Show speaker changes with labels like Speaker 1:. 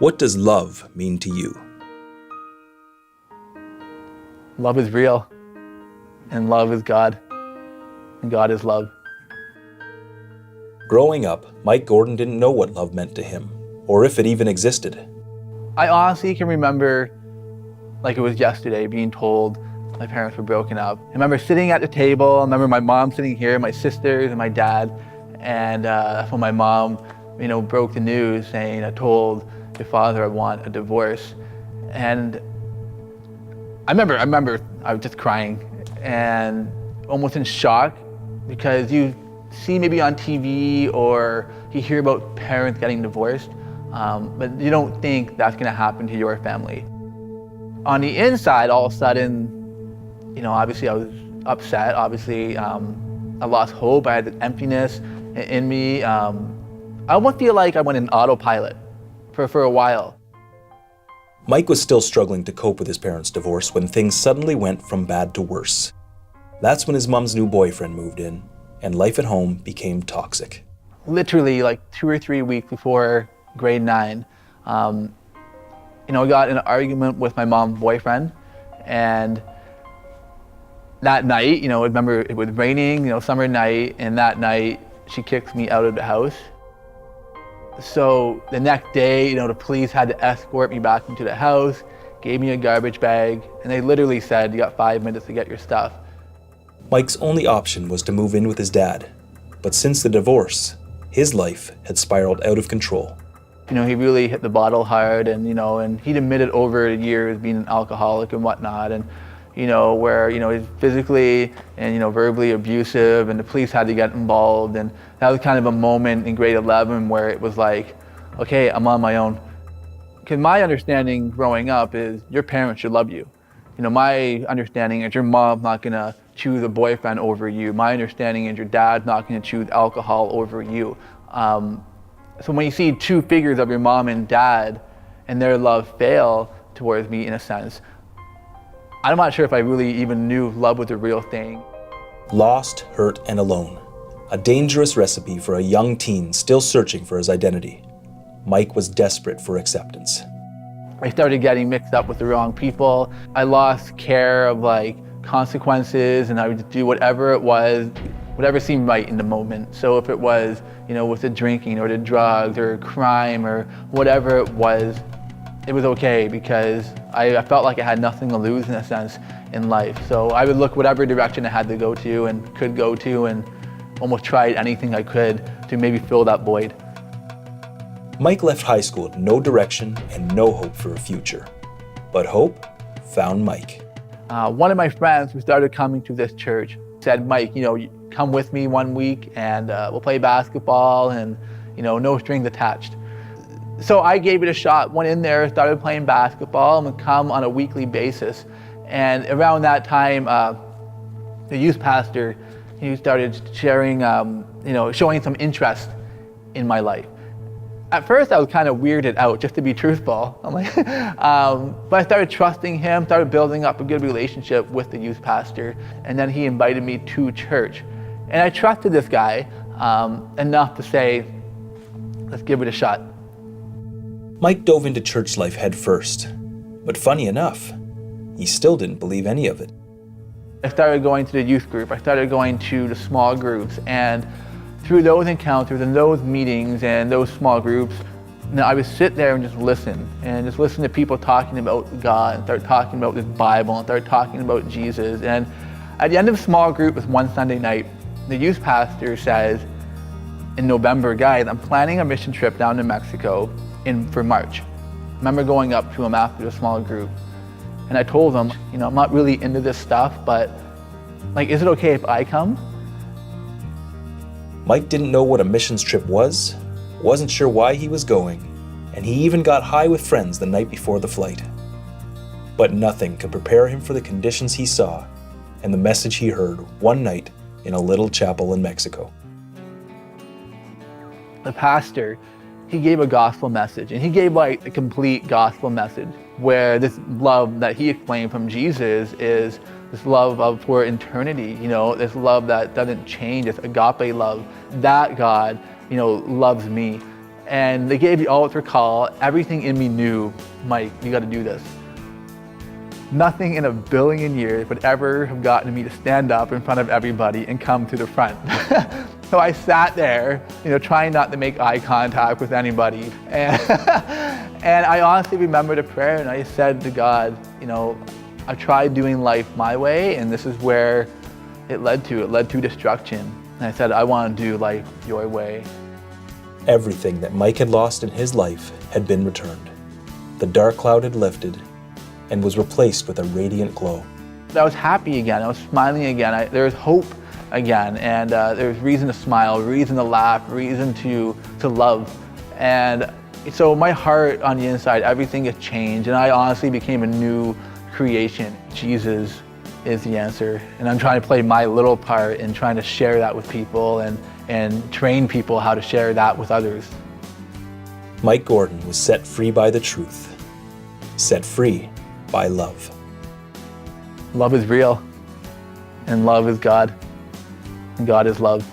Speaker 1: What does love mean to you?
Speaker 2: Love is real, and love is God, and God is love.
Speaker 1: Growing up, Mike Gordon didn't know what love meant to him, or if it even existed.
Speaker 2: I honestly can remember, like it was yesterday, being told my parents were broken up. I remember sitting at the table, I remember my mom sitting here, my sisters and my dad, and that's when my mom, broke the news saying, I told your father I want a divorce. And I remember I was just crying and almost in shock, because you see maybe on TV or you hear about parents getting divorced, but you don't think that's gonna happen to your family. On the inside, all of a sudden, obviously I was upset. Obviously, I lost hope. I had this emptiness in me. I almost feel like I went in autopilot for a while.
Speaker 1: Mike was still struggling to cope with his parents' divorce when things suddenly went from bad to worse. That's when his mom's new boyfriend moved in, and life at home became toxic.
Speaker 2: Literally like 2 or 3 weeks before grade 9, I got in an argument with my mom's boyfriend, and that night, I remember it was raining, summer night, and that night she kicked me out of the house. So the next day, the police had to escort me back into the house, gave me a garbage bag, and they literally said, you got 5 minutes to get your stuff.
Speaker 1: Mike's only option was to move in with his dad, but since the divorce, his life had spiraled out of control.
Speaker 2: He really hit the bottle hard, and he'd admitted over the years being an alcoholic and whatnot, and where he's physically and verbally abusive, and the police had to get involved. And that was kind of a moment in grade 11 where it was like, okay, I'm on my own. Because my understanding growing up is your parents should love you. My understanding is your mom's not gonna choose a boyfriend over you. My understanding is your dad's not gonna choose alcohol over you. So when you see two figures of your mom and dad and their love fail towards me, in a sense, I'm not sure if I really even knew love was a real thing.
Speaker 1: Lost, hurt, and alone. A dangerous recipe for a young teen still searching for his identity. Mike was desperate for acceptance.
Speaker 2: I started getting mixed up with the wrong people. I lost care of consequences, and I would just do whatever it was, whatever seemed right in the moment. So if it was, with the drinking or the drugs or crime or whatever it was okay, because I felt like I had nothing to lose, in a sense, in life. So I would look whatever direction I had to go to and could go to, and almost tried anything I could to maybe fill that void.
Speaker 1: Mike left high school with no direction and no hope for a future. But hope found Mike.
Speaker 2: One of my friends who started coming to this church said, Mike, come with me one week and we'll play basketball, and no strings attached. So I gave it a shot, went in there, started playing basketball, and would come on a weekly basis. And around that time, the youth pastor, he started sharing, showing some interest in my life. At first, I was kind of weirded out, just to be truthful. I'm like, but I started trusting him, started building up a good relationship with the youth pastor, and then he invited me to church. And I trusted this guy enough to say, let's give it a shot.
Speaker 1: Mike dove into church life head first, but funny enough, he still didn't believe any of it.
Speaker 2: I started going to the youth group, I started going to the small groups, and through those encounters and those meetings and those small groups, I would sit there and just listen to people talking about God, and start talking about this Bible, and start talking about Jesus. And at the end of small group, was one Sunday night, the youth pastor says, in November, guys, I'm planning a mission trip down to Mexico for March. I remember going up to him after the small group, and I told him, I'm not really into this stuff, but is it okay if I come?
Speaker 1: Mike didn't know what a missions trip was, wasn't sure why he was going, and he even got high with friends the night before the flight. But nothing could prepare him for the conditions he saw and the message he heard one night in a little chapel in Mexico.
Speaker 2: The pastor, he gave a gospel message, and he gave a complete gospel message, where this love that he explained from Jesus is this love for eternity, this love that doesn't change, this agape love. That God, loves me. And they gave me all what's recall. Everything in me knew, Mike, you got to do this. Nothing in a billion years would ever have gotten me to stand up in front of everybody and come to the front. So I sat there, trying not to make eye contact with anybody. And I honestly remembered a prayer, and I said to God, I tried doing life my way, and this is where it led to. It led to destruction. And I said, I want to do life your way.
Speaker 1: Everything that Mike had lost in his life had been returned. The dark cloud had lifted and was replaced with a radiant glow.
Speaker 2: I was happy again. I was smiling again. There was hope again, and there was reason to smile, reason to laugh, reason to love. And so my heart on the inside, everything had changed, and I honestly became a new creation. Jesus is the answer, and I'm trying to play my little part in trying to share that with people and train people how to share that with others.
Speaker 1: Mike Gordon was set free by the truth, set free by love.
Speaker 2: Love is real, and love is God, and God is love.